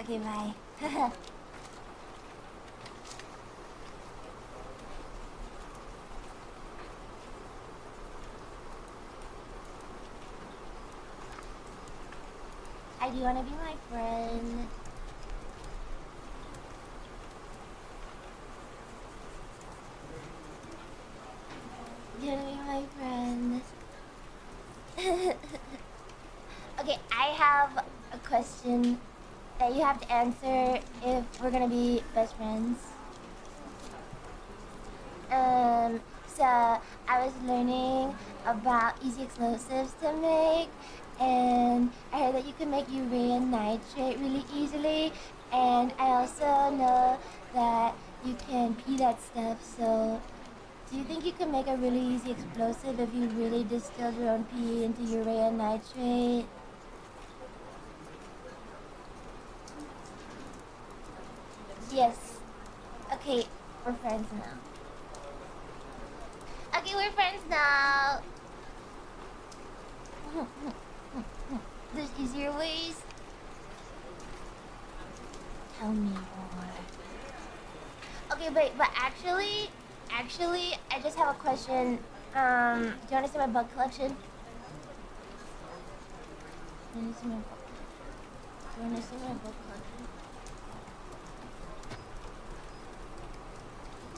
Okay, bye. Hi, do you wanna be my friend? Do you wanna be my friend? Okay, I have a question that you have to answer if we're gonna be best friends. So I was learning about easy explosives to make, and I heard that you can make urea nitrate really easily, and I also know that you can pee that stuff, so do you think you can make a really easy explosive if you really distilled your own pee into urea nitrate? Yes. Okay, we're friends now. Okay, we're friends now. There's easier ways. Tell me more. Okay, wait, but actually, I just have a question. Do you want to see my bug collection? Do you want to see my bug collection? Do you want to see my bug collection?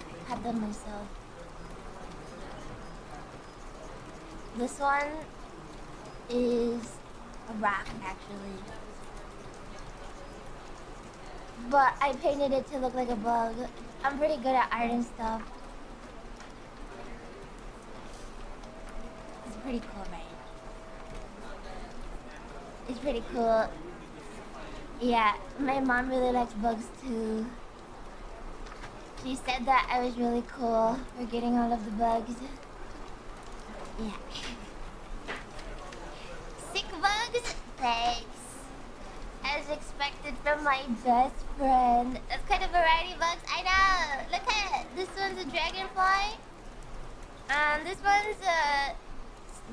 I have them myself. This one is a rock, actually. But I painted it to look like a bug. I'm pretty good at art and stuff. It's pretty cool, right? It's pretty cool. Yeah, my mom really likes bugs too. She said that I was really cool for getting all of the bugs. Yeah. Sick bugs? Thanks. As expected from my best friend. That's kind of variety bugs. I know. Look at it. This one's a dragonfly.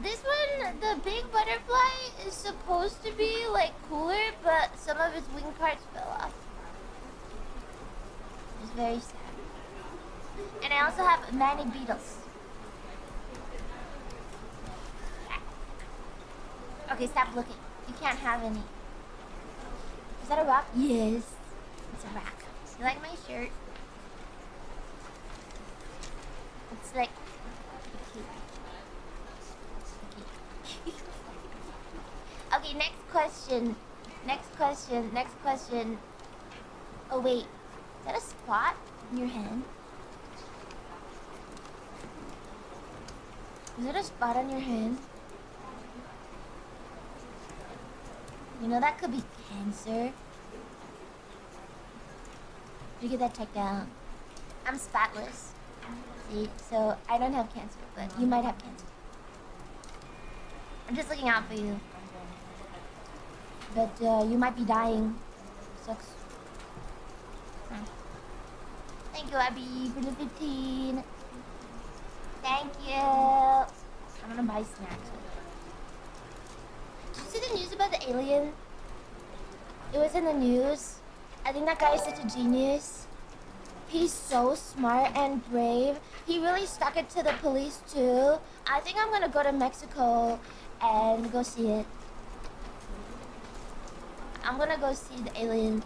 This one, the big butterfly is supposed to be like cooler, but some of its wing parts fell off. It's very sad. And I also have many beetles. Okay, stop looking. You can't have any. Is that a rock? Yes. It's a rock. You like my shirt? It's like... Okay, next question. Next question. Oh, wait. Is that a spot in your hand? Is that a spot on your hand? You know, that could be cancer. You get that checked out. I'm spotless. See? So, I don't have cancer, but you might have cancer. I'm just looking out for you. But, you might be dying. Sucks. Thank you, Abby, for the 15. Thank you. I'm gonna buy snacks. Did you see the news about the alien? It was in the news. I think that guy is such a genius. He's so smart and brave. He really stuck it to the police too. I think I'm gonna go to Mexico and go see it. I'm gonna go see the alien.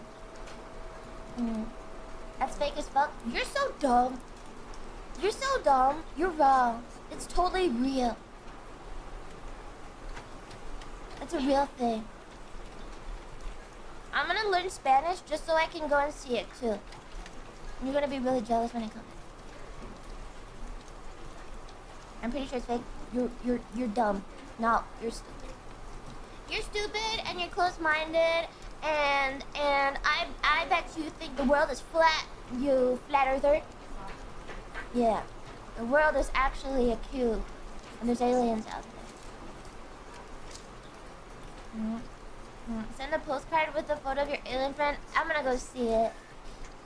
That's fake as fuck. You're so dumb. You're so dumb. You're wrong. It's totally real. It's a real thing. I'm gonna learn Spanish just so I can go and see it too. You're gonna be really jealous when it comes. I'm pretty sure it's fake. You're dumb. No, you're stupid. You're stupid and you're close-minded and I bet you think the world is flat, you flat earther. Yeah. The world is actually a cube and there's aliens out there. Send a postcard with a photo of your alien friend. I'm gonna go see it.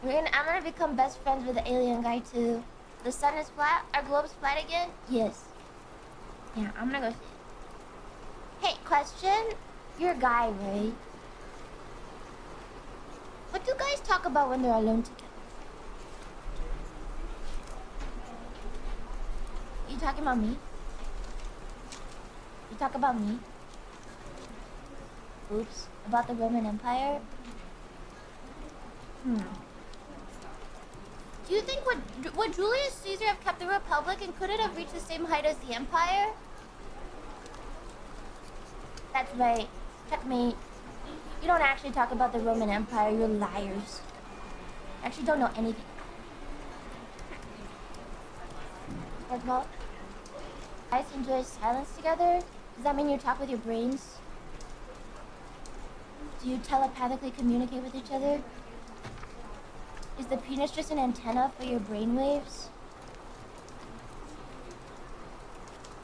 I'm gonna become best friends with the alien guy too. The sun is flat? Our globe's flat again? Yes. Yeah, I'm gonna go see it. Hey, question? You're a guy, right? guys talk about when they're alone together? You talking about me? You talk about me? Oops. About the Roman Empire? Do you think would Julius Caesar have kept the Republic and could it have reached the same height as the Empire? That's right. Checkmate. You don't actually talk about the Roman Empire, you're liars. You actually don't know anything. First of all, guys enjoy silence together? Does that mean you talk with your brains? Do you telepathically communicate with each other? Is the penis just an antenna for your brainwaves?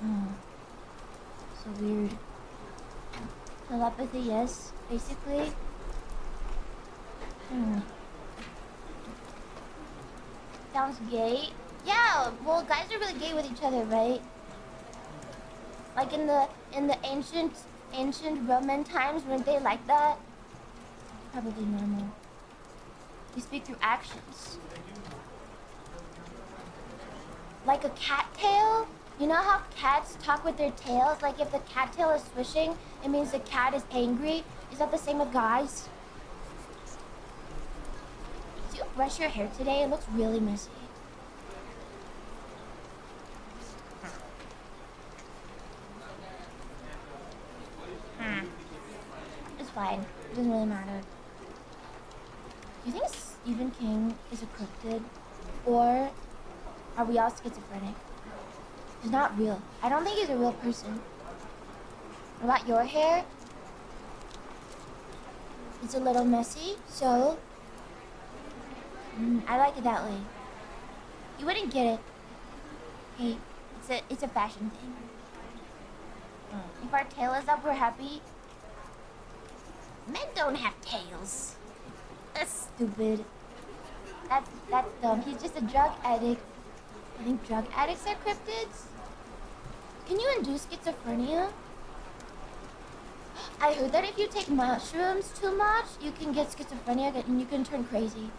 So weird. Telepathy, yes, basically. Sounds gay. Yeah, well, guys are really gay with each other, right? Like in the ancient Roman times, weren't they like that? Probably normal. You speak through actions. Like a cat tail? You know how cats talk with their tails? Like if the cat tail is swishing, it means the cat is angry. Is that the same with guys? Did you brush your hair today? It looks really messy. It's fine. It doesn't really matter. Do you think Stephen King is a cryptid? Or are we all schizophrenic? He's not real. I don't think he's a real person. What about your hair? It's a little messy, so I like it that way. You wouldn't get it. Hey, it's a fashion thing. If our tail is up, we're happy. Men don't have tails. That's stupid. That's dumb. He's just a drug addict. I think drug addicts are cryptids. Can you induce schizophrenia? I heard that if you take mushrooms too much, you can get schizophrenia and you can turn crazy.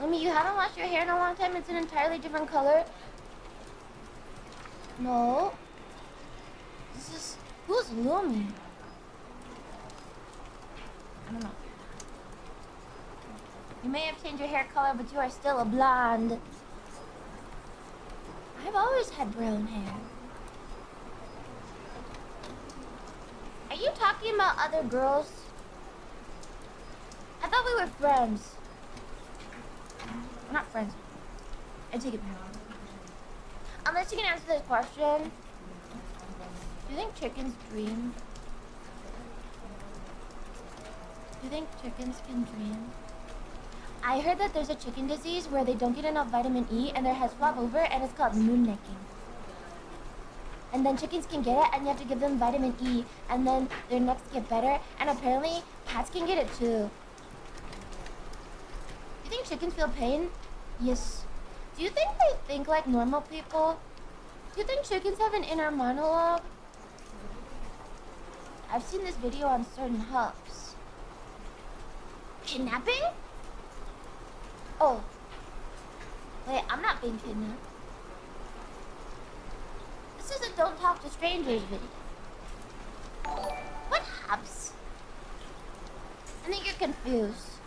Lumi, you haven't washed your hair in a long time. It's an entirely different color. No. Who's Lumi? I don't know. You may have changed your hair color, but you are still a blonde. I've always had brown hair. Are you talking about other girls? I thought we were friends. We're not friends. I take it back. Unless you can answer this question. Do you think chickens dream? Do you think chickens can dream? I heard that there's a chicken disease where they don't get enough vitamin E and their heads flop over and it's called moon necking. And then chickens can get it and you have to give them vitamin E and then their necks get better and apparently cats can get it too. Do you think chickens feel pain? Yes. Do you think they think like normal people? Do you think chickens have an inner monologue? I've seen this video on certain hubs. Kidnapping? Oh. Wait, I'm not being kidnapped. This is a don't talk to strangers video. What hubs? I think you're confused.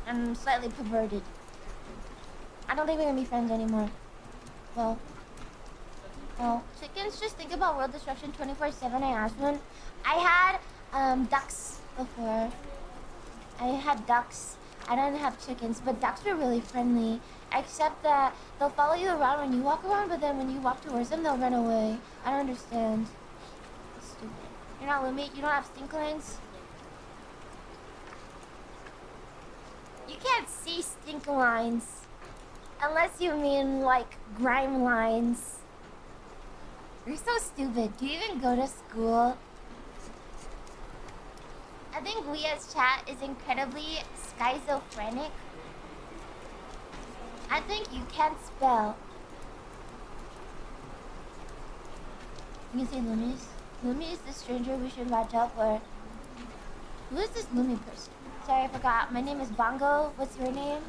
I'm slightly perverted. I don't think we're gonna be friends anymore. Well, chickens just think about world destruction 24/7. I asked one. I had ducks before. I had ducks. I didn't have chickens, but ducks were really friendly. Except that they'll follow you around when you walk around, but then when you walk towards them, they'll run away. I don't understand. It's stupid. You're not Lumi? You don't have stink lines? You can't see stink lines. Unless you mean, like, grime lines. You're so stupid. Do you even go to school? I think Glia's chat is incredibly schizophrenic. I think you can't spell. You can say LuMemes. Lumi is the stranger we should watch out for. Who is this Lumi person? sorry, I forgot. My name is Bongo. What's your name?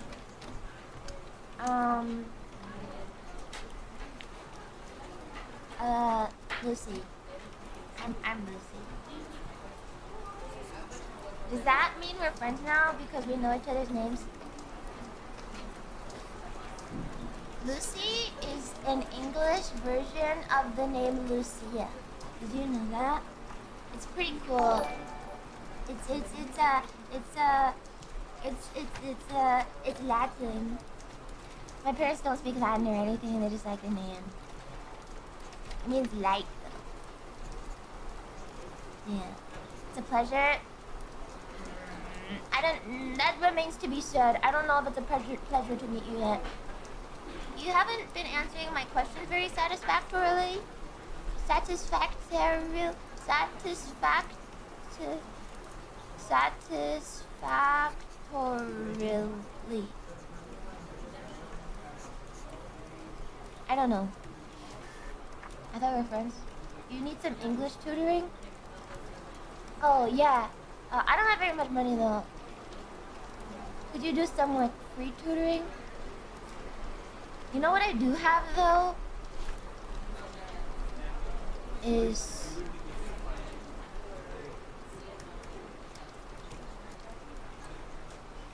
Lucy. I'm Lucy. Does that mean we're friends now because we know each other's names? Lucy is an English version of the name Lucia. Did you know that? It's pretty cool. It's Latin. My parents don't speak Latin or anything, and they just like the name. It means light, though. Yeah. It's a pleasure. That remains to be said. I don't know if it's a pleasure to meet you yet. You haven't been answering my questions very satisfactorily. Satisfactorily. I don't know. I thought we were friends. You need some English tutoring? Oh, yeah. I don't have very much money, though. Could you do some, like, free tutoring? You know what I do have, though? Is...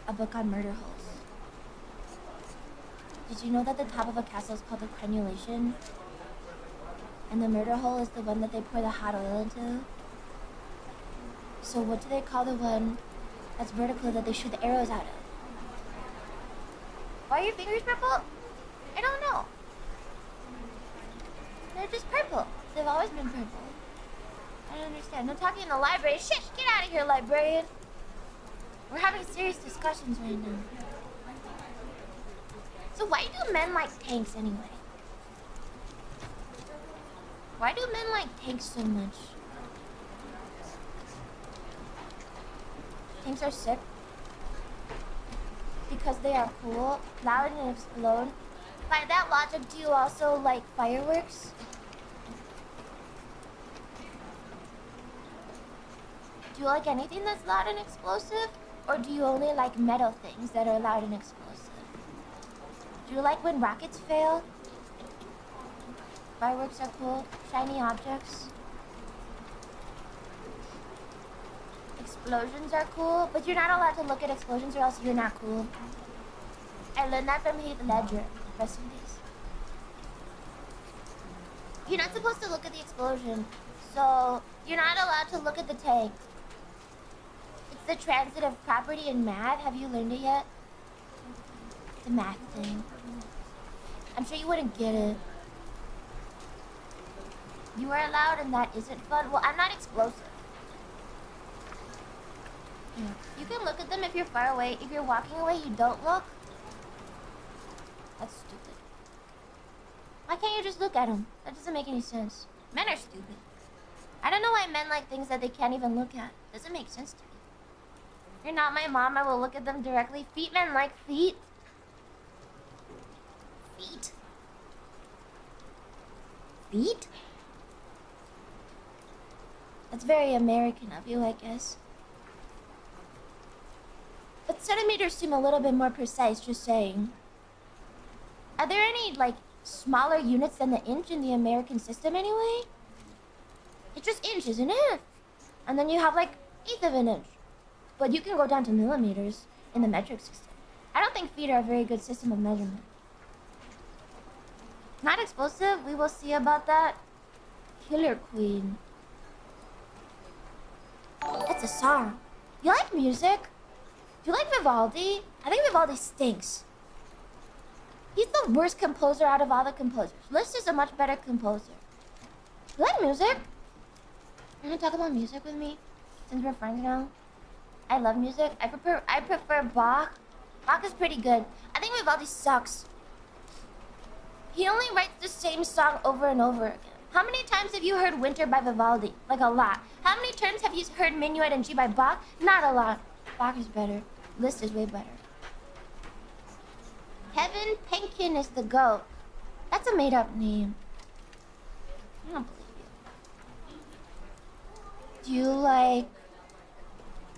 a book on murder holes. Did you know that the top of a castle is called a crenulation? And the murder hole is the one that they pour the hot oil into? So what do they call the one that's vertical that they shoot the arrows out of? Why are your fingers purple? I don't know. They're just purple. They've always been purple. I don't understand. No talking in the library. Shit, get out of here, librarian. We're having serious discussions right now. So why do men like tanks anyway? Why do men like tanks so much? Tanks are sick. Because they are cool, loud, and explode. By that logic, do you also like fireworks? Do you like anything that's loud and explosive? Or do you only like metal things that are loud and explosive? Do you like when rockets fail? Fireworks are cool. Shiny objects. Explosions are cool, but you're not allowed to look at explosions or else you're not cool. I learned that from Heath Ledger. Rest in peace. You're not supposed to look at the explosion, so you're not allowed to look at the tank. It's the transitive property in math. Have you learned it yet? It's a math thing. I'm sure you wouldn't get it. You are allowed and that isn't fun. Well, I'm not explosive. Yeah. You can look at them if you're far away. If you're walking away, you don't look. That's stupid. Why can't you just look at them? That doesn't make any sense. Men are stupid. I don't know why men like things that they can't even look at. Doesn't make sense to me. You're not my mom. I will look at them directly. Feet men like feet. Feet. Feet? That's very American of you, I guess. But centimeters seem a little bit more precise, just saying. Are there any, like, smaller units than the inch in the American system anyway? It's just inch, isn't it? And then you have, like, eighth of an inch. But you can go down to millimeters in the metric system. I don't think feet are a very good system of measurement. Not explosive, we will see about that. Killer Queen. That's a song. You like music? Do you like Vivaldi? I think Vivaldi stinks. He's the worst composer out of all the composers. Liszt is a much better composer. You like music? You wanna talk about music with me? Since we're friends now? I love music. I prefer Bach. Bach is pretty good. I think Vivaldi sucks. He only writes the same song over and over again. How many times have you heard Winter by Vivaldi? Like a lot. How many times have you heard Minuet in G by Bach? Not a lot. Bach is better. Liszt is way better. Kevin Penkin is the GOAT. That's a made-up name. I don't believe you.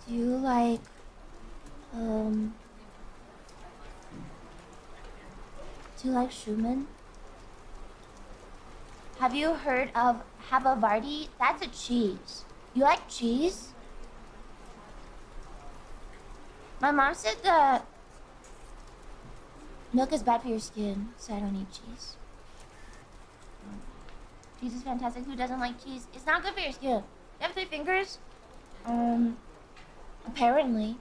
Do you like Do you like Schumann? Have you heard of Habavardi? That's a cheese. You like cheese? My mom said that milk is bad for your skin, so I don't eat cheese. Cheese is fantastic. Who doesn't like cheese? It's not good for your skin. You have 3 fingers? Apparently.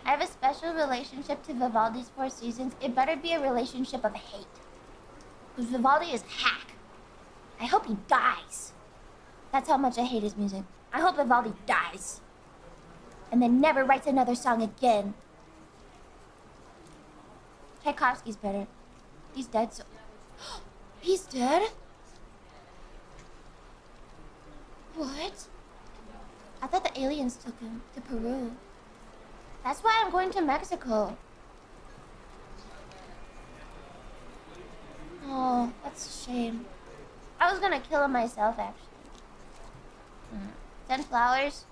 I have a special relationship to Vivaldi's 4 Seasons. It better be a relationship of hate. Because Vivaldi is hack. I hope he dies. That's how much I hate his music. I hope Vivaldi dies. And then never writes another song again. Tchaikovsky's better. He's dead, so... He's dead? What? I thought the aliens took him to Peru. That's why I'm going to Mexico. Oh, that's a shame. I was gonna kill him myself, actually. Send flowers?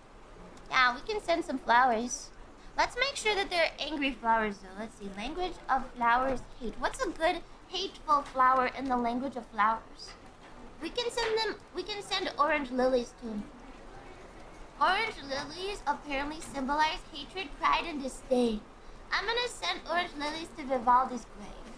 Yeah, we can send some flowers. Let's make sure that they're angry flowers, though. Let's see. Language of flowers, hate. What's a good hateful flower in the language of flowers? We can send orange lilies to him. Orange lilies apparently symbolize hatred, pride, and disdain. I'm gonna send orange lilies to Vivaldi's grave.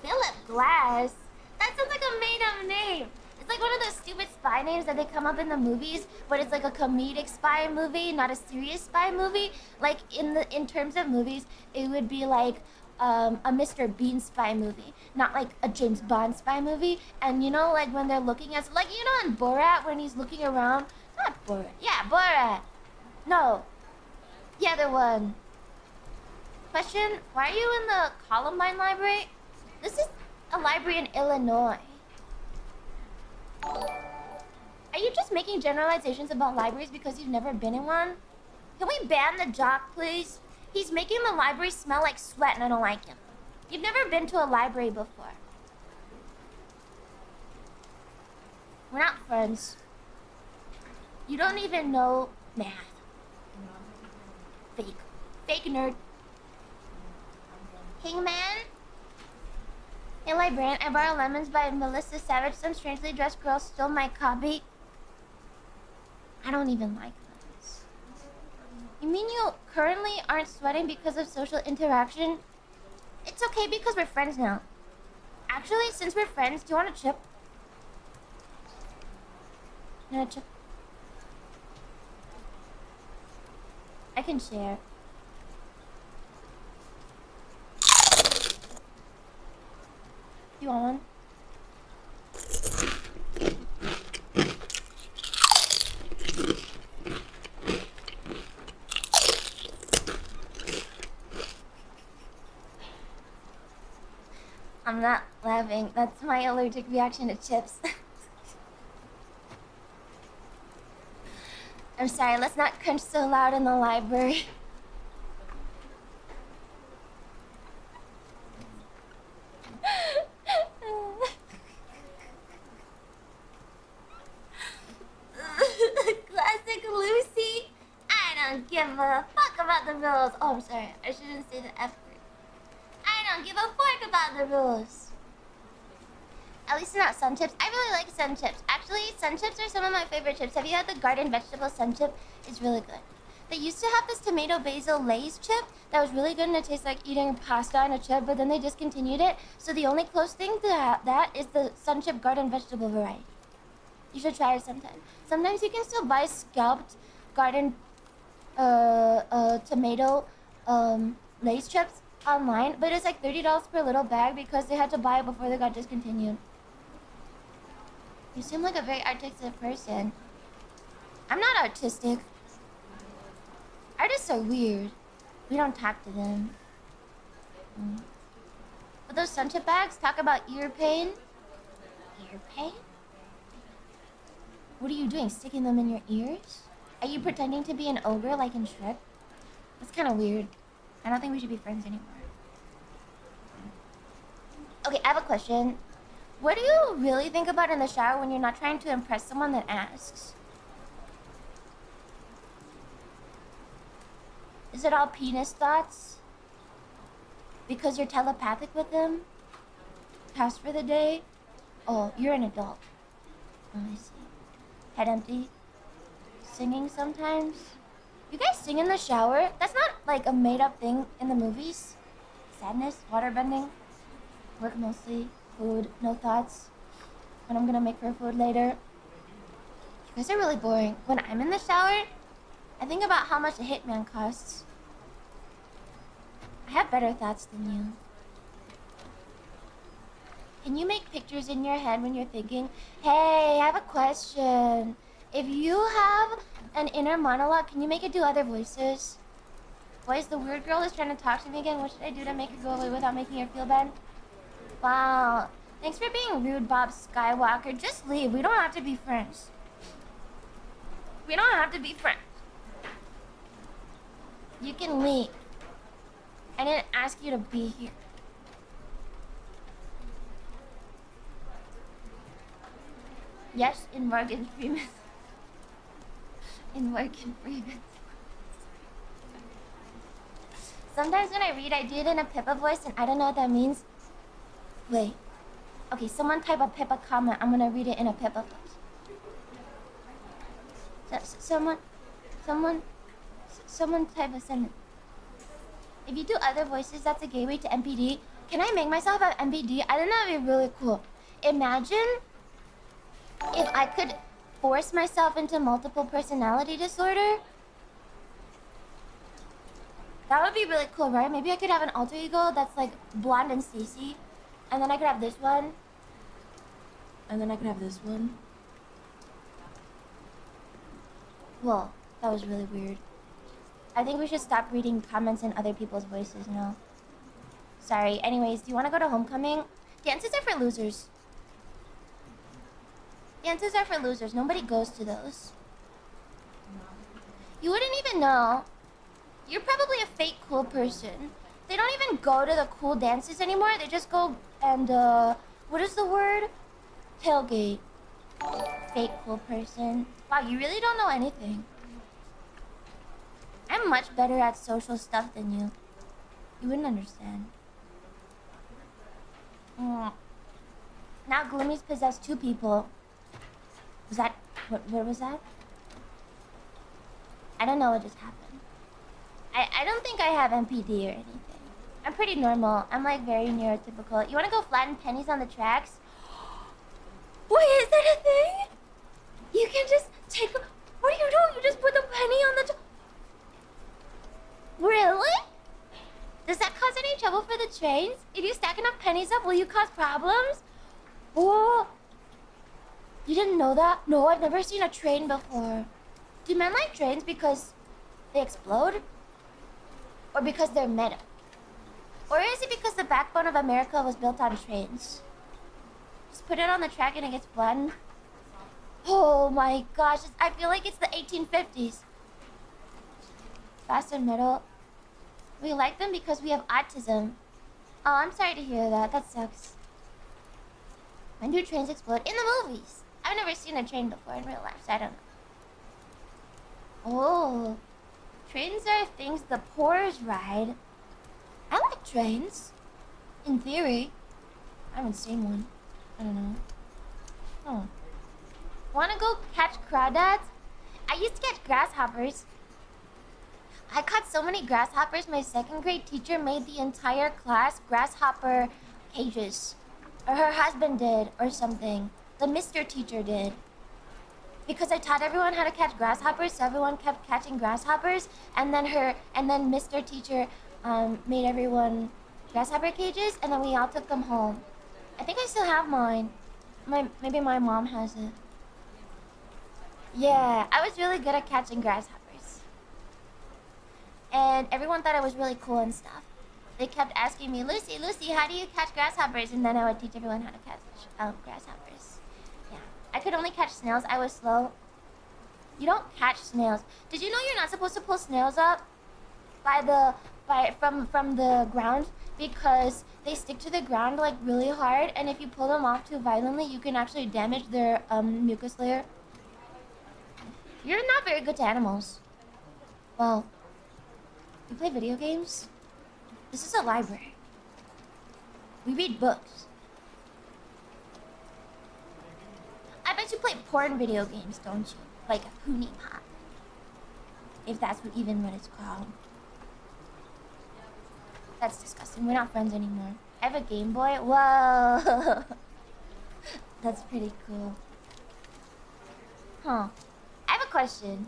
Philip Glass? That sounds like a made-up name. It's like one of those stupid spy names that they come up in the movies, but it's like a comedic spy movie, not a serious spy movie. Like in terms of movies, it would be like a Mr. Bean spy movie, not like a James Bond spy movie. And you know, like when they're looking at, like, you know, in Borat when he's looking around. Not Borat. Yeah, Borat. No. The other one. Question, why are you in the Columbine library? This is a library in Illinois. Are you just making generalizations about libraries because you've never been in one? Can we ban the jock, please? He's making the library smell like sweat and I don't like him. You've never been to a library before. We're not friends. You don't even know math. Fake. Fake nerd. Hangman? Hey, librarian, I borrowed Lemons by Melissa Savage. Some strangely dressed girl stole my copy. I don't even like lemons. You mean you currently aren't sweating because of social interaction? It's okay because we're friends now. Actually, since we're friends, do you want a chip? You want a chip? I can share. You want one? I'm not laughing. That's my allergic reaction to chips. I'm sorry, let's not crunch so loud in the library. Classic Lucy. I don't give a fuck about the rules. Oh, I'm sorry. I shouldn't say the F word. I don't give a fork about the rules. At least not sun chips. I really like sun chips. Actually, sun chips are some of my favorite chips. Have you had the garden vegetable sun chip? It's really good. They used to have this tomato basil Lay's chip that was really good and it tastes like eating pasta on a chip, but then they discontinued it. So the only close thing to that is the sun chip garden vegetable variety. You should try it sometime. Sometimes you can still buy scalped garden tomato Lay's chips online, but it's like $30 per little bag because they had to buy it before they got discontinued. You seem like a very artistic person. I'm not artistic. Artists are weird. We don't talk to them. But those sun chip bags talk about ear pain. Ear pain? What are you doing? Sticking them in your ears? Are you pretending to be an ogre like in Shrek? That's kind of weird. I don't think we should be friends anymore. Okay, I have a question. What do you really think about in the shower when you're not trying to impress someone that asks? Is it all penis thoughts? Because you're telepathic with them? Pass for the day? Oh, you're an adult. Oh, I see. Head empty. Singing sometimes? You guys sing in the shower? That's not like a made-up thing in the movies. Sadness, waterbending, work mostly, food, no thoughts. When I'm gonna make her food later. You guys are really boring. When I'm in the shower, I think about how much a hitman costs. I have better thoughts than you. Can you make pictures in your head when you're thinking? Hey, I have a question. If you have an inner monologue, can you make it do other voices? Boys, the weird girl is trying to talk to me again. What should I do to make her go away without making her feel bad? Wow. Thanks for being rude, Bob Skywalker. Just leave. We don't have to be friends. We don't have to be friends. You can leave. I didn't ask you to be here. Yes, in Morgan Freeman. In Morgan Freeman. Sometimes when I read, I do it in a Pippa voice, and I don't know what that means. Wait. Okay, someone type a Pippa comment. I'm gonna read it in a Pippa voice. Someone type a sentence. If you do other voices, that's a gateway to MPD. Can I make myself have MPD? I think that'd be really cool. Imagine if I could force myself into multiple personality disorder. That would be really cool, right? Maybe I could have an alter ego that's like blonde and Stacy. And then I could have this one. And then I could have this one. Whoa, that was really weird. I think we should stop reading comments in other people's voices now. Sorry. Anyways, do you want to go to homecoming? Dances are for losers. Dances are for losers. Nobody goes to those. You wouldn't even know. You're probably a fake cool person. They don't even go to the cool dances anymore. They just go and, what is the word? Tailgate. Fake cool person. Wow, you really don't know anything. I'm much better at social stuff than you. You wouldn't understand. Now Gloomies possess 2 people. Was that... What was that? I don't know what just happened. I don't think I have MPD or anything. I'm pretty normal. I'm like very neurotypical. You wanna go flatten pennies on the tracks? Wait, is that a thing? You can just take... What do? You just put the penny on the... Really? Does that cause any trouble for the trains? If you stack enough pennies up, will you cause problems? Oh, you didn't know that? No, I've never seen a train before. Do men like trains because they explode? Or because they're meta? Or is it because the backbone of America was built on trains? Just put it on the track and it gets flattened. Oh my gosh, I feel like it's the 1850s. Fast and metal. We like them because we have autism. Oh, I'm sorry to hear that. That sucks. When do trains explode? In the movies. I've never seen a train before in real life, so I don't know. Oh. Trains are things the poors ride. I like trains. In theory. I haven't seen one. I don't know. Oh. Wanna go catch crawdads? I used to catch grasshoppers. I caught so many grasshoppers, my 2nd grade teacher made the entire class grasshopper cages. Or her husband did, or something. The Mr. teacher did. Because I taught everyone how to catch grasshoppers, so everyone kept catching grasshoppers, and then Mr. teacher made everyone grasshopper cages, and then we all took them home. I think I still have mine. Maybe my mom has it. Yeah, I was really good at catching grasshoppers. And everyone thought I was really cool and stuff. They kept asking me, Lucy, how do you catch grasshoppers? And then I would teach everyone how to catch grasshoppers. Yeah, I could only catch snails. I was slow. You don't catch snails. Did you know you're not supposed to pull snails up from the ground? Because they stick to the ground like really hard, and if you pull them off too violently, you can actually damage their mucus layer. You're not very good to animals. Well, We play video games? This is a library. We read books. I bet you play porn video games, don't you? Like a Hoonie Pop. If that's what it's called. That's disgusting. We're not friends anymore. I have a Game Boy. Whoa. That's pretty cool. Huh. I have a question.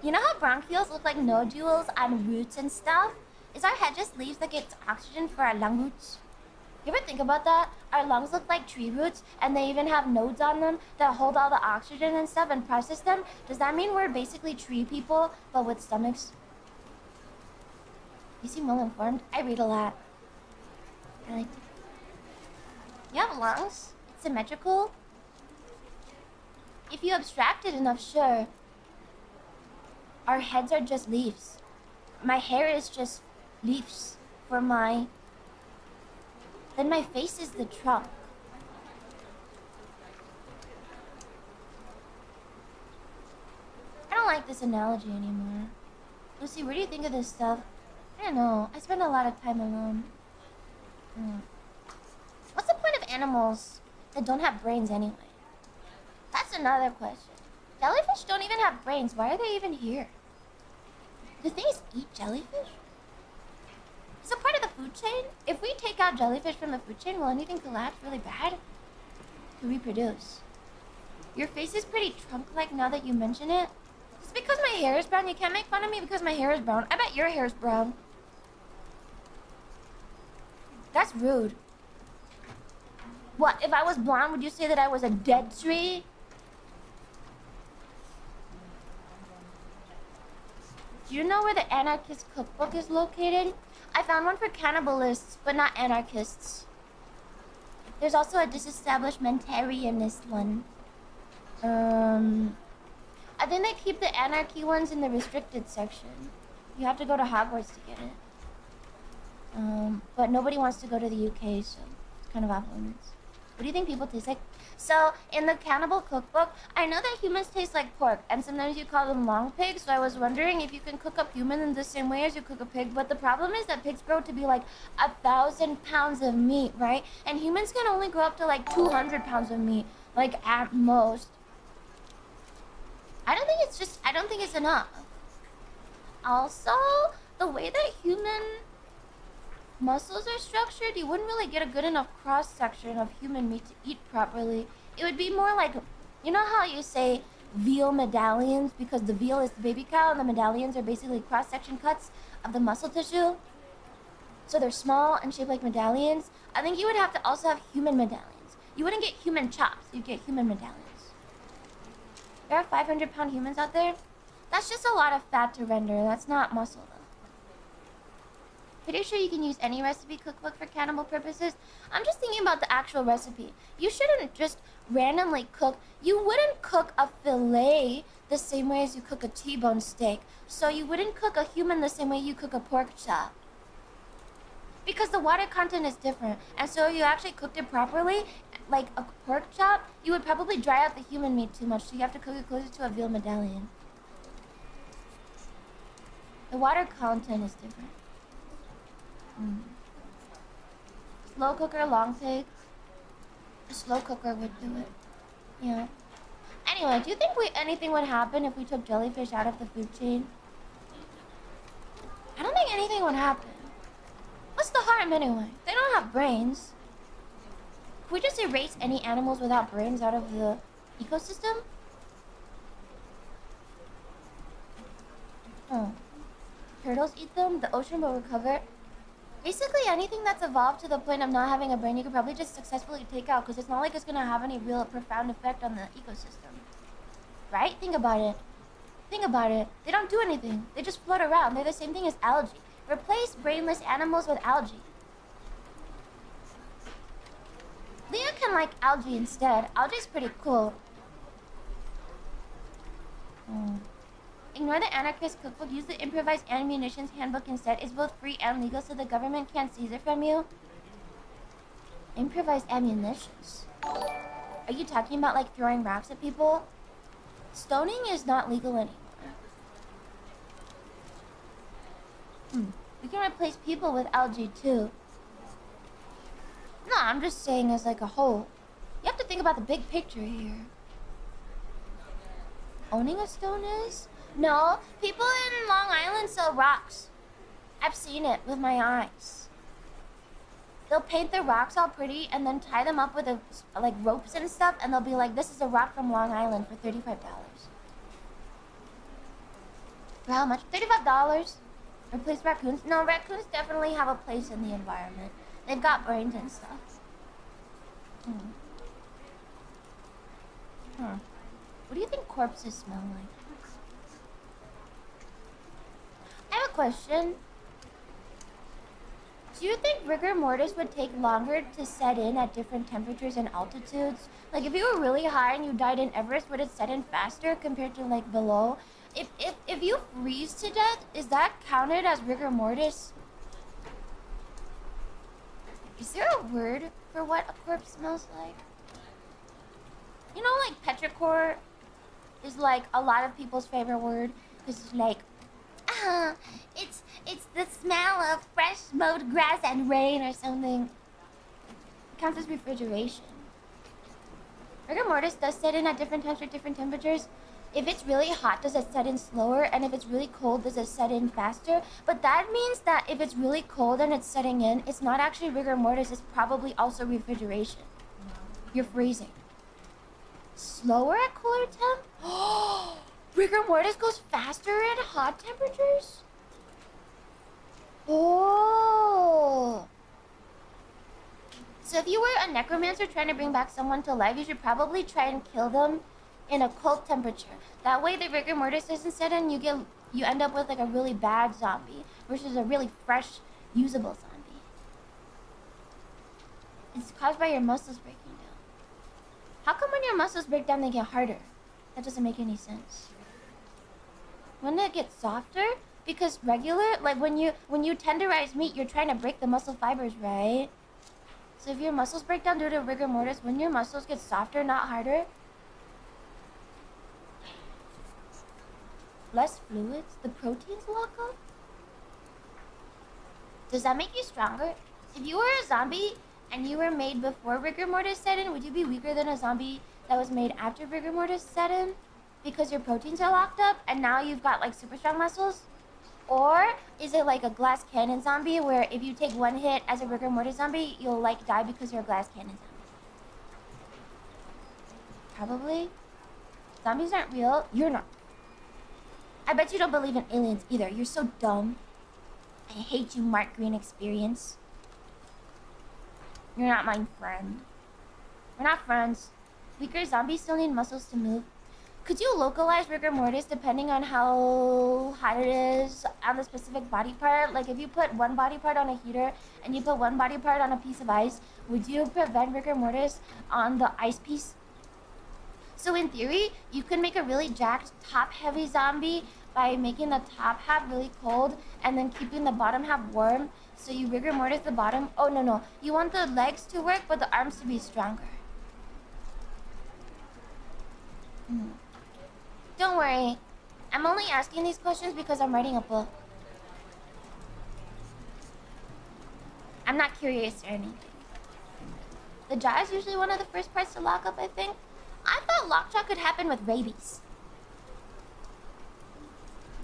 You know how bronchioles look like nodules on roots and stuff? Is our head just leaves that gets oxygen for our lung roots? You ever think about that? Our lungs look like tree roots, and they even have nodes on them that hold all the oxygen and stuff and process them. Does that mean we're basically tree people, but with stomachs? You seem well informed. I read a lot. I like it. You have lungs? It's symmetrical? If you abstract it enough, sure. Our heads are just leaves. My hair is just leaves for my... Then my face is the trunk. I don't like this analogy anymore. Lucy, what do you think of this stuff? I don't know. I spend a lot of time alone. What's the point of animals that don't have brains anyway? That's another question. Jellyfish don't even have brains. Why are they even here? Do things eat jellyfish? Is it part of the food chain? If we take out jellyfish from the food chain, will anything collapse really bad? To reproduce. Your face is pretty trunk-like now that you mention it. Just because my hair is brown, you can't make fun of me because my hair is brown. I bet your hair is brown. That's rude. What, if I was blonde, would you say that I was a dead tree? Do you know where the anarchist cookbook is located? I found one for cannibalists, but not anarchists. There's also a disestablishmentarianist one. I think they keep the anarchy ones in the restricted section. You have to go to Hogwarts to get it. But nobody wants to go to the UK, so it's kind of off limits. What do you think people taste like? So, in the cannibal cookbook, I know that humans taste like pork, and sometimes you call them long pigs, so I was wondering if you can cook up humans in the same way as you cook a pig, but the problem is that pigs grow to be like 1,000 pounds of meat, right? And humans can only grow up to like 200 pounds of meat, like at most. I don't think it's enough. Also, the way that human muscles are structured, you wouldn't really get a good enough cross-section of human meat to eat properly. It would be more like, you know how you say veal medallions, because the veal is the baby cow and the medallions are basically cross-section cuts of the muscle tissue? So they're small and shaped like medallions. I think you would have to also have human medallions. You wouldn't get human chops, you'd get human medallions. There are 500-pound humans out there? That's just a lot of fat to render. That's not muscle, though. Pretty sure you can use any recipe cookbook for cannibal purposes. I'm just thinking about the actual recipe. You shouldn't just randomly cook. You wouldn't cook a fillet the same way as you cook a T-bone steak. So you wouldn't cook a human the same way you cook a pork chop. Because the water content is different. And so if you actually cooked it properly, like a pork chop, you would probably dry out the human meat too much. So you have to cook it closer to a veal medallion. The water content is different. Slow cooker, long pig. A slow cooker would do it. Yeah. Anyway, do you think anything would happen if we took jellyfish out of the food chain? I don't think anything would happen. What's the harm anyway? They don't have brains. If we just erase any animals without brains out of the ecosystem? Oh. Turtles eat them, the ocean will recover. Basically, anything that's evolved to the point of not having a brain, you could probably just successfully take out, because it's not like it's going to have any real profound effect on the ecosystem. Right? Think about it. Think about it. They don't do anything. They just float around. They're the same thing as algae. Replace brainless animals with algae. Leah can like algae instead. Algae's pretty cool. Ignore the anarchist cookbook. Use the improvised ammunitions handbook instead. It's both free and legal, so the government can't seize it from you. Improvised ammunitions. Are you talking about like throwing rocks at people? Stoning is not legal anymore. We can replace people with algae too. No, I'm just saying as like a whole. You have to think about the big picture here. Owning a stone is? No, people in Long Island sell rocks. I've seen it with my eyes. They'll paint the rocks all pretty and then tie them up with like ropes and stuff, and they'll be like, this is a rock from Long Island for $35. For how much? $35? Replace raccoons? No, raccoons definitely have a place in the environment. They've got brains and stuff. What do you think corpses smell like? I have a question. Do you think rigor mortis would take longer to set in at different temperatures and altitudes? Like, if you were really high and you died in Everest, would it set in faster compared to, like, below? If you freeze to death, is that counted as rigor mortis? Is there a word for what a corpse smells like? You know, like, petrichor is, like, a lot of people's favorite word. It's like, it's the smell of fresh mowed grass and rain or something. It counts as refrigeration. Rigor mortis does set in at different times for different temperatures. If it's really hot, does it set in slower? And if it's really cold, does it set in faster? But that means that if it's really cold and it's setting in, it's not actually rigor mortis, it's probably also refrigeration. You're freezing. Slower at cooler temp? Rigor mortis goes faster at hot temperatures? Oh. So if you were a necromancer trying to bring back someone to life, you should probably try and kill them in a cold temperature. That way the rigor mortis doesn't set in, you end up with like a really bad zombie versus a really fresh, usable zombie. It's caused by your muscles breaking down. How come when your muscles break down they get harder? That doesn't make any sense. Wouldn't it get softer? Because regular, like when you tenderize meat, you're trying to break the muscle fibers, right? So if your muscles break down due to rigor mortis, wouldn't your muscles get softer, not harder? Less fluids? The proteins lock up? Does that make you stronger? If you were a zombie and you were made before rigor mortis set in, would you be weaker than a zombie that was made after rigor mortis set in? Because your proteins are locked up and now you've got like super strong muscles? Or is it like a glass cannon zombie where if you take one hit as a rigor mortis zombie, you'll like die because you're a glass cannon zombie? Probably. Zombies aren't real. You're not. I bet you don't believe in aliens either. You're so dumb. I hate you, Mark Green experience. You're not my friend. We're not friends. Weaker zombies still need muscles to move. Could you localize rigor mortis depending on how hot it is on the specific body part? Like if you put one body part on a heater and you put one body part on a piece of ice, would you prevent rigor mortis on the ice piece? So in theory, you could make a really jacked top-heavy zombie by making the top half really cold and then keeping the bottom half warm. So you rigor mortis the bottom. Oh, no. You want the legs to work, but the arms to be stronger. Don't worry. I'm only asking these questions because I'm writing a book. I'm not curious or anything. The jaw is usually one of the first parts to lock up, I think. I thought lockjaw could happen with rabies.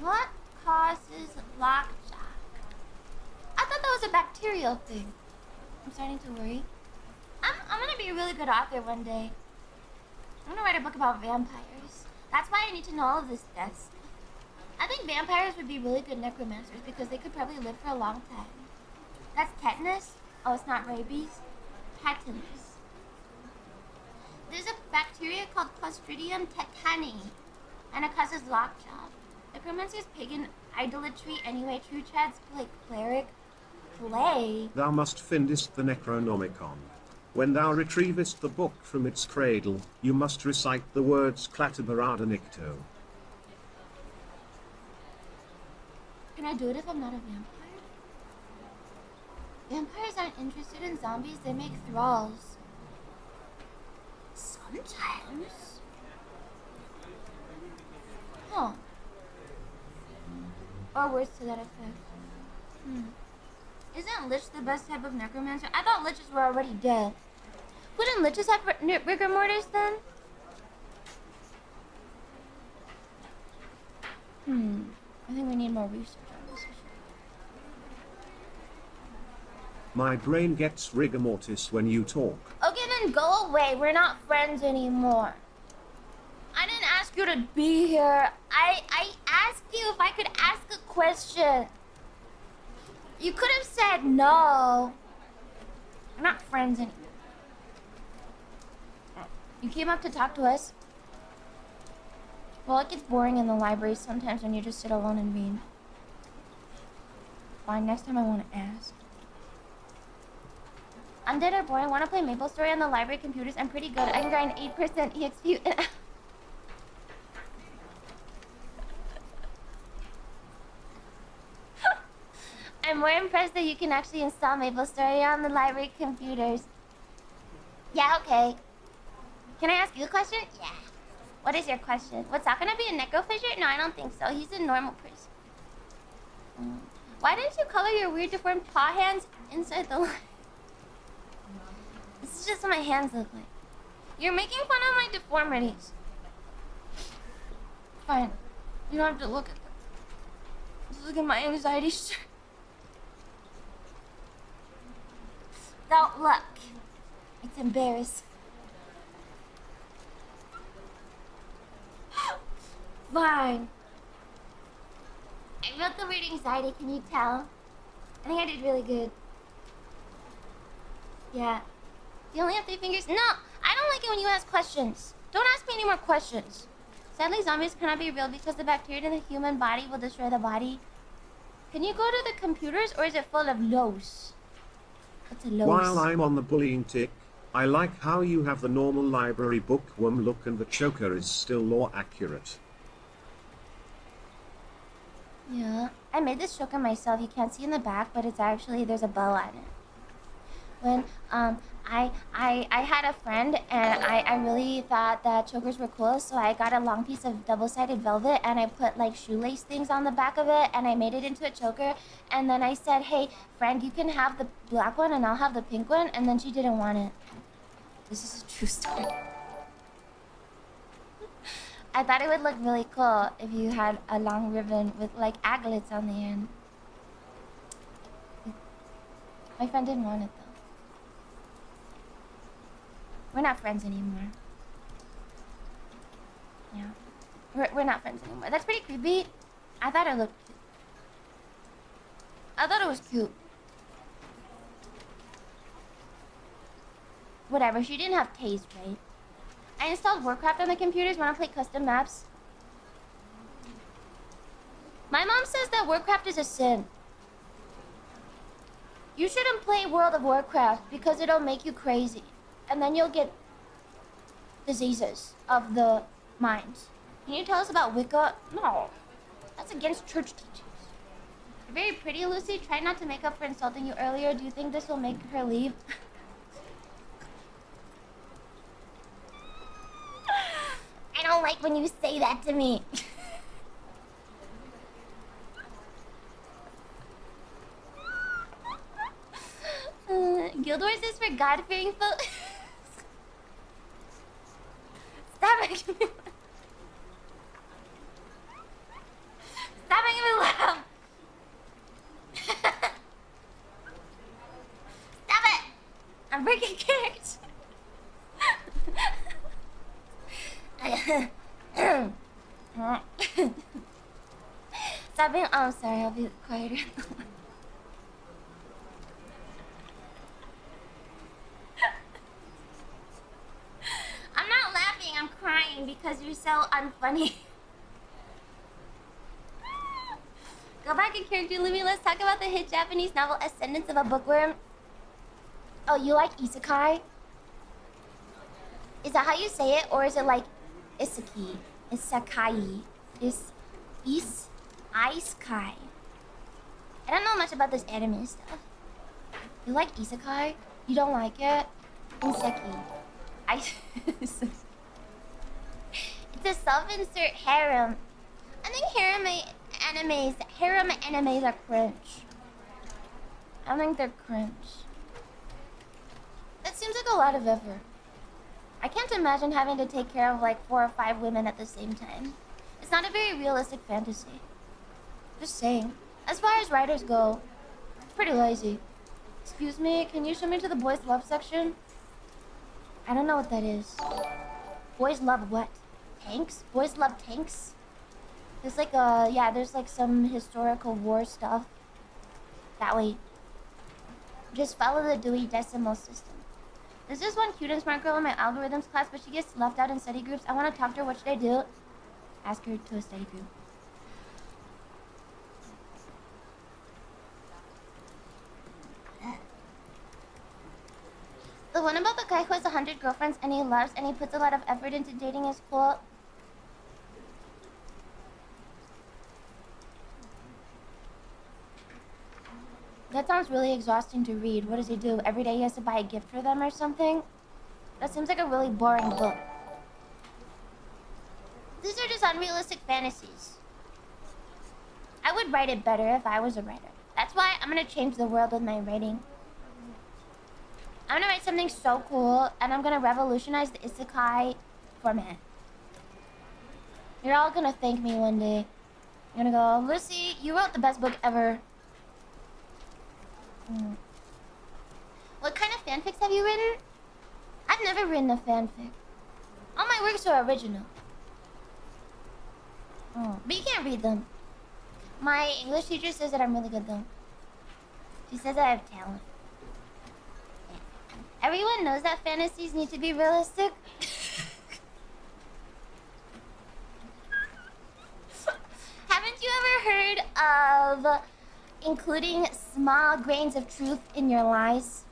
What causes lockjaw? I thought that was a bacterial thing. I'm starting to worry. I'm gonna be a really good author one day. I'm gonna write a book about vampires. That's why I need to know all of this death stuff. I think vampires would be really good necromancers because they could probably live for a long time. That's tetanus? Oh, it's not rabies? Tetanus. There's a bacteria called Clostridium tetani, and it causes lockjaw. Necromancy is pagan idolatry anyway. True chads play cleric. Thou must findest the Necronomicon. When thou retrievest the book from its cradle, you must recite the words Clatabarada Nicto. Can I do it if I'm not a vampire? Vampires aren't interested in zombies, they make thralls. Sometimes. Huh. Or words to that effect. Isn't Lich the best type of necromancer? I thought Liches were already dead. Wouldn't Liches have rigor mortis then? I think we need more research on this issue. My brain gets rigor mortis when you talk. Okay, then go away. We're not friends anymore. I didn't ask you to be here. I asked you if I could ask a question. You could have said no. We're not friends anymore. You came up to talk to us. Well, it gets boring in the library sometimes when you just sit alone and read. Fine, next time I won't ask. I'm dead or boring. Want to play Maple Story on the library computers? I'm pretty good. I can grind 8% EXP. I'm more impressed that you can actually install Maple Story on the library computers. Yeah, okay. Can I ask you a question? Yeah. What is your question? What's that gonna be a necrofisher? No, I don't think so. He's a normal person. Why didn't you color your weird deformed paw hands inside the line? This is just what my hands look like. You're making fun of my deformities. Fine. You don't have to look at them. Just look at my anxiety. Don't look. It's embarrassing. Fine. I wrote the word anxiety, can you tell? I think I did really good. Yeah. You only have 3 fingers? No! I don't like it when you ask questions. Don't ask me any more questions. Sadly, zombies cannot be real because the bacteria in the human body will destroy the body. Can you go to the computers or is it full of lows? What's a lows? While I'm on the bullying tick, I like how you have the normal library bookworm look and the choker is still lore accurate. Yeah, I made this choker myself. You can't see in the back, but it's actually, there's a bow on it. When I had a friend and I really thought that chokers were cool, so I got a long piece of double-sided velvet and I put like shoelace things on the back of it and I made it into a choker, and then I said, hey friend, you can have the black one and I'll have the pink one, and then she didn't want it. This is a true story. I thought it would look really cool if you had a long ribbon with like aglets on the end. My friend didn't want it though. We're not friends anymore. Yeah. We're not friends anymore. That's pretty creepy. I thought it looked cute. I thought it was cute. Whatever, she didn't have taste, right? I installed Warcraft on the computers when I play custom maps. My mom says that Warcraft is a sin. You shouldn't play World of Warcraft because it'll make you crazy. And then you'll get diseases of the mind. Can you tell us about Wicca? No. That's against church teachings. You're very pretty, Lucy. Try not to make up for insulting you earlier. Do you think this will make her leave? I don't like when you say that to me. Guild Wars is for God-fearing folks. Stop making me laugh. Stop making me laugh. Stop it. I'm breaking character. Stop being. Oh, I'm sorry. I'll be quieter. I'm not laughing. I'm crying because you're so unfunny. Go back in character, Lumi. Let's talk about the hit Japanese novel Ascendance of a Bookworm. Oh, you like isekai? Is that how you say it, or is it like Isaki? Isekai? Isekai? I don't know much about this anime stuff. You like isekai? You don't like it? Iseki. It's a self-insert harem. I think harem animes are cringe. I think they're cringe. That seems like a lot of effort. I can't imagine having to take care of like 4 or 5 women at the same time. It's not a very realistic fantasy. Just saying. As far as writers go, it's pretty lazy. Excuse me, can you show me to the boys' love section? I don't know what that is. Boys love what? Tanks? Boys love tanks? There's like there's like some historical war stuff. That way. Just follow the Dewey Decimal System. There's this one cute and smart girl in my algorithms class, but she gets left out in study groups. I want to talk to her. What should I do? Ask her to a study group. The one about the guy who has 100 girlfriends and he loves and he puts a lot of effort into dating is cool. That sounds really exhausting to read. What does he do? Every day he has to buy a gift for them or something? That seems like a really boring book. These are just unrealistic fantasies. I would write it better if I was a writer. That's why I'm gonna change the world with my writing. I'm gonna write something so cool, and I'm gonna revolutionize the isekai format. You're all gonna thank me one day. You're gonna go, Lucy, you wrote the best book ever. What kind of fanfics have you written? I've never written a fanfic. All my works are original. But you can't read them. My English teacher says that I'm really good though. She says that I have talent. Everyone knows that fantasies need to be realistic. Haven't you ever heard of including small grains of truth in your lies?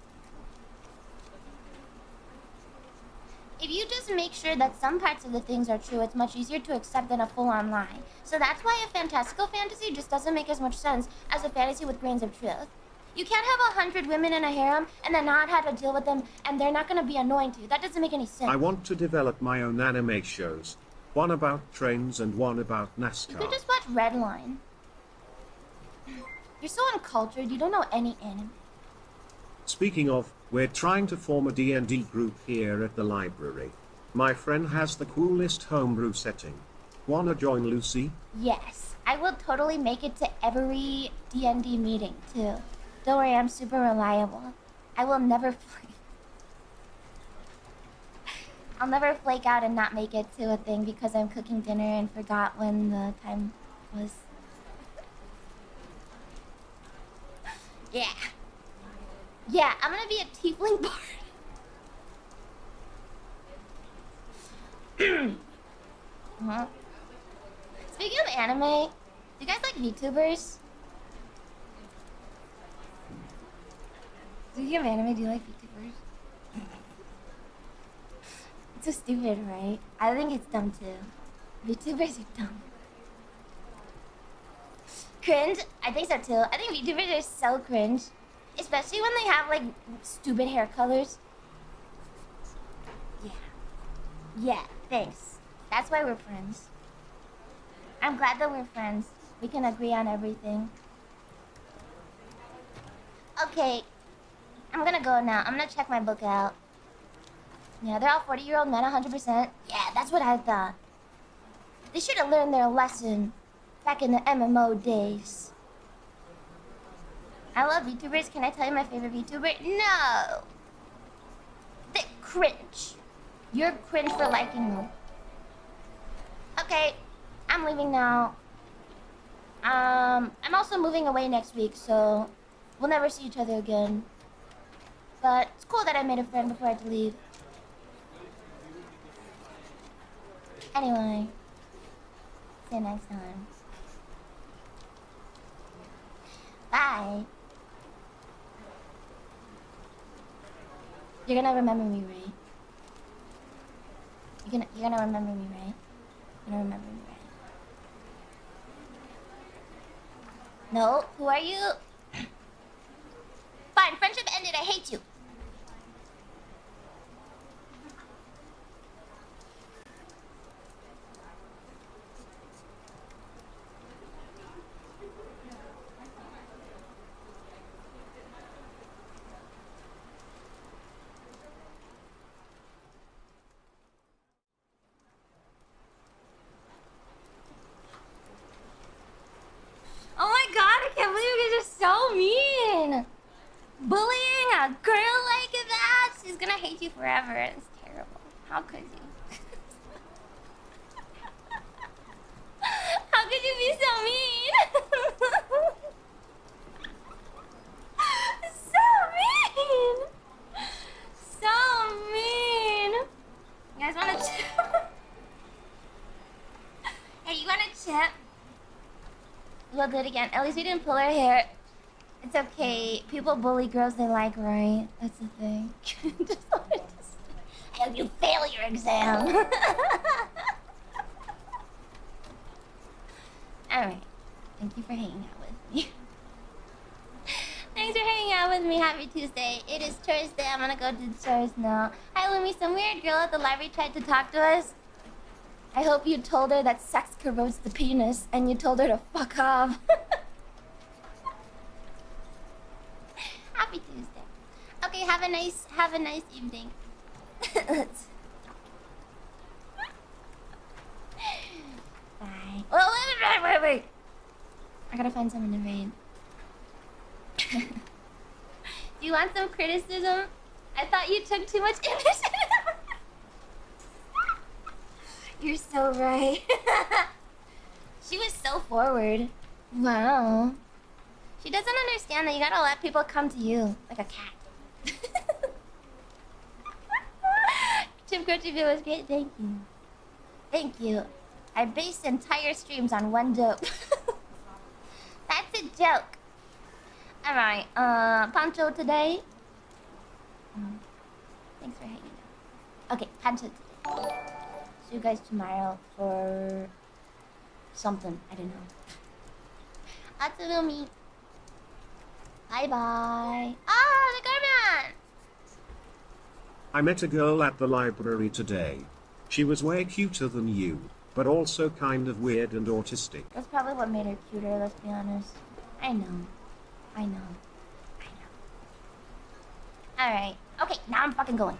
If you just make sure that some parts of the things are true, it's much easier to accept than a full-on lie. So that's why a fantastical fantasy just doesn't make as much sense as a fantasy with grains of truth. You can't have 100 women in a harem and then not have to deal with them and they're not going to be annoying to you. That doesn't make any sense. I want to develop my own anime shows. One about trains and one about NASCAR. You could just watch Redline. You're so uncultured, you don't know any anime. Speaking of, we're trying to form a D&D group here at the library. My friend has the coolest homebrew setting. Wanna join, Lucy? Yes, I will totally make it to every D&D meeting, too. Don't worry, I'm super reliable. I will never I'll never flake out and not make it to a thing because I'm cooking dinner and forgot when the time was. Yeah. Yeah, I'm gonna be a tiefling bard. Speaking of anime, do you guys like VTubers? Speaking of anime, do you like VTubers? It's so stupid, right? I think it's dumb too. VTubers are dumb. Cringe? I think so too. I think VTubers are so cringe. Especially when they have like stupid hair colors. Yeah. Yeah, thanks. That's why we're friends. I'm glad that we're friends. We can agree on everything. Okay. I'm gonna go now. I'm gonna check my book out. Yeah, they're all 40-year-old men, 100%. Yeah, that's what I thought. They should have learned their lesson back in the MMO days. I love VTubers. Can I tell you my favorite VTuber? No! They're cringe. You're cringe for liking them. Okay, I'm leaving now. I'm also moving away next week, so we'll never see each other again. But it's cool that I made a friend before I had to leave. Anyway, see you next time. Bye. You're gonna remember me, right? You're gonna remember me, right? You're gonna remember me, right? No? Who are you? Fine, friendship ended. I hate you. hate you forever. It's terrible. How could you? How could you be so mean? So mean! So mean! You guys want a chip? Hey, you want a chip? We'll do it again. At least we didn't pull her hair. It's okay. People bully girls they like, right? That's the thing. Just wanted to say, I hope you fail your exam. Alright. Thank you for hanging out with me. Thanks for hanging out with me. Happy Tuesday. It is Thursday. I'm gonna go do chores now. Hi, Lumi. Some weird girl at the library tried to talk to us. I hope you told her that sex corrodes the penis and you told her to fuck off. Happy Tuesday. Okay, have a nice evening. Bye. Oh, wait. I gotta find someone to raid. Do you want some criticism? I thought you took too much initiative. You're so right. She was so forward. Wow. She doesn't understand that you gotta let people come to you like a cat. Chip Crunchy View was great, thank you. Thank you. I based entire streams on one joke. That's a joke. Alright, Pancho today. Thanks for hanging out. Okay, Pancho today. See you guys tomorrow for something. I don't know. Atsumi. Bye-bye. Ah, the Garman! I met a girl at the library today. She was way cuter than you, but also kind of weird and autistic. That's probably what made her cuter, let's be honest. I know. Alright. Okay, now I'm fucking going.